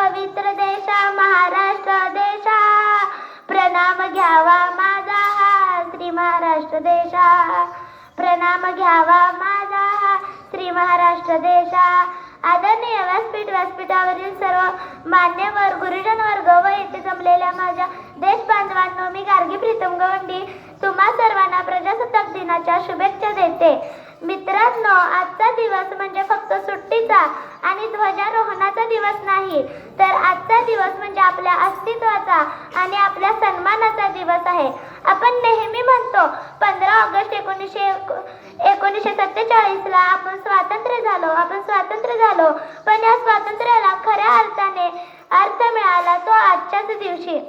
पवित्र देशा महाराष्ट्र देशा, प्रणाम घ्यावा माझा हा श्री महाराष्ट्र देशा, प्रणाम घ्यावा माझा हा श्री महाराष्ट्र देशा. आदरणीय व्यासपीठावरील सर्व मान्यवर गुरुजन वर्ग व येथे जमलेल्या माझ्या देश बांधवांनो, मी गार्गी प्रीतम गवंडी तुम्हा सर्वांना प्रजासत्ताक दिनाच्या शुभेच्छा देते. मित्रांनो, आजचा दिवस म्हणजे फक्त सुट्टीचा आणि ध्वजारोहणाचा दिवस नाही, तर आजचा दिवस म्हणजे आपल्या अस्तित्वाचा आणि आपल्या सन्मानाचा दिवस आहे. आपण नेहमी म्हणतो 15 ऑगस्ट 1947 ला आपण स्वातंत्र्य झालो, पण या स्वातंत्र्याला खऱ्या अर्थाने अर्थ मिळाला तो आजच्याच दिवशी.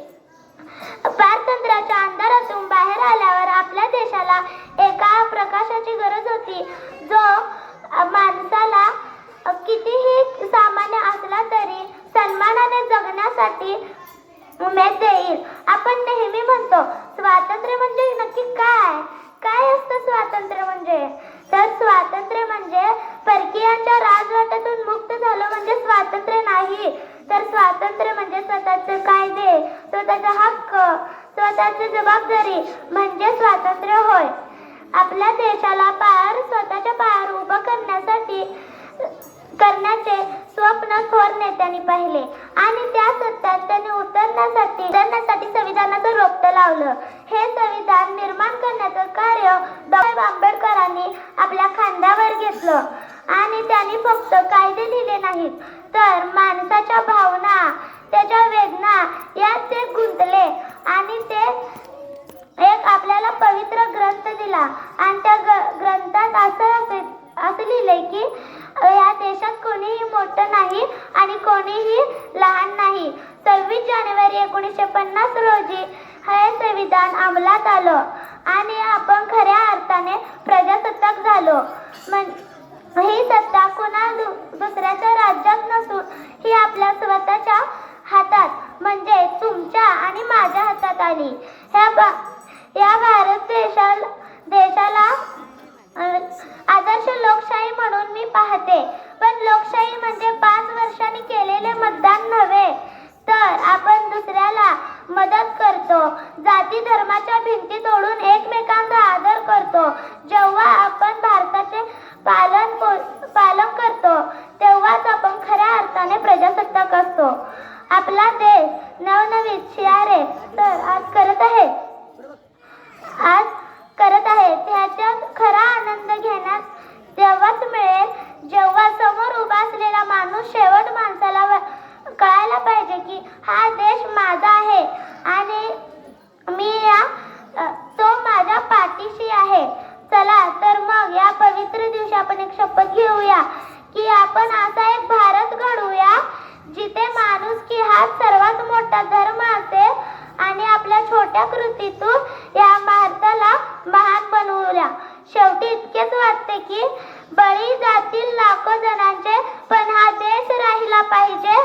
पारतंत्र्याच्या अंधारातून बाहेर आल्यावर आपल्या देशाला एका प्रकाशाची गरज होती, जो माणसाला कितीही सामान्य असला तरी सन्मानाने जगण्यासाठी उमेद देईल. आपण नेहमी म्हणतो स्वातंत्र्य म्हणजे नक्की काय असतं स्वातंत्र्य म्हणजे? तर स्वातंत्र्य म्हणजे परकीयांच्या राजवटीतून मुक्त झालं म्हणजे स्वातंत्र्य नाही, तर स्वातंत्र्य म्हणजे स्वतःचे कायदे, स्वतःचा हक्क, स्वतःची जबाबदारी म्हणजे स्वातंत्र्य होय. आपल्या देशाला स्वतःच्या पायावर उभं करण्याचे स्वप्न थोर नेत्यांनी पाहिले आणि त्या सत्यात त्यांनी उतरण्यासाठी संविधानाचं रोपटं लावलं. हे संविधान निर्माण करण्याचं कार्य डॉ. आंबेडकरांनी आपल्या खांद्यावर घेतलं आणि त्यांनी फक्त कायदे लिहिले नाहीत, तर माणसाच्या भावना, त्याच्या वेदना यात ते गुंतले आणि ते एक आपल्याला पवित्र ग्रंथ दिला आणि त्या ग्रंथात असं लिहिलंय की या देशात कोणीही मोठं नाही आणि कोणीही लहान नाही. 26 जानेवारी 1950 रोजी हे संविधान अंमलात आलं आणि आपण खऱ्या अर्थाने प्रजासत्ताक झालो. ही सत्ता कुणा दुसऱ्याच्या राज्यात नसून ही आपल्या स्वतःच्या हातात म्हणजे तुमच्या आणि माझ्या हातात आली. या भारत देशाला आदर्श लोकशाही म्हणून मी पाहते, पण लोकशाही म्हणजे 5 वर्षांनी केलेले मतदान नव्हे, तर आपण दुसऱ्याला मदत करतो, जाती धर्माच्या भिंती तोडून एकमेकांचा आदर करतो. जेव्हा आपण भारताचे पालन करतो तेव्हाच आपण खऱ्या अर्थाने प्रजासत्ताक असतो. आपला देश नवनवीन शियारे तर आज करत आहे त्याच्यात खरा आनंद घेण्यास तेव्हाच मिळेल जेव्हा समोर उभा असलेला माणूस शेवट माणसाला कळायला पाहिजे की हा देश माझा आहे आणि तो माझ्या पाठीशी आहे. चला तर मग या पवित्र दिवशी आपण एक शपथ घेऊया की आपण असा एक भारत घडवूया जिथे माणुसकी हा सर्वात मोठा धर्म असेल आणि आपल्या छोट्या कृतीतून या भारताला महान बनवूया. शेवटी इतकेच वाटते की बळी जातील लाखो जणांचे, पण हा देश राहिला पाहिजे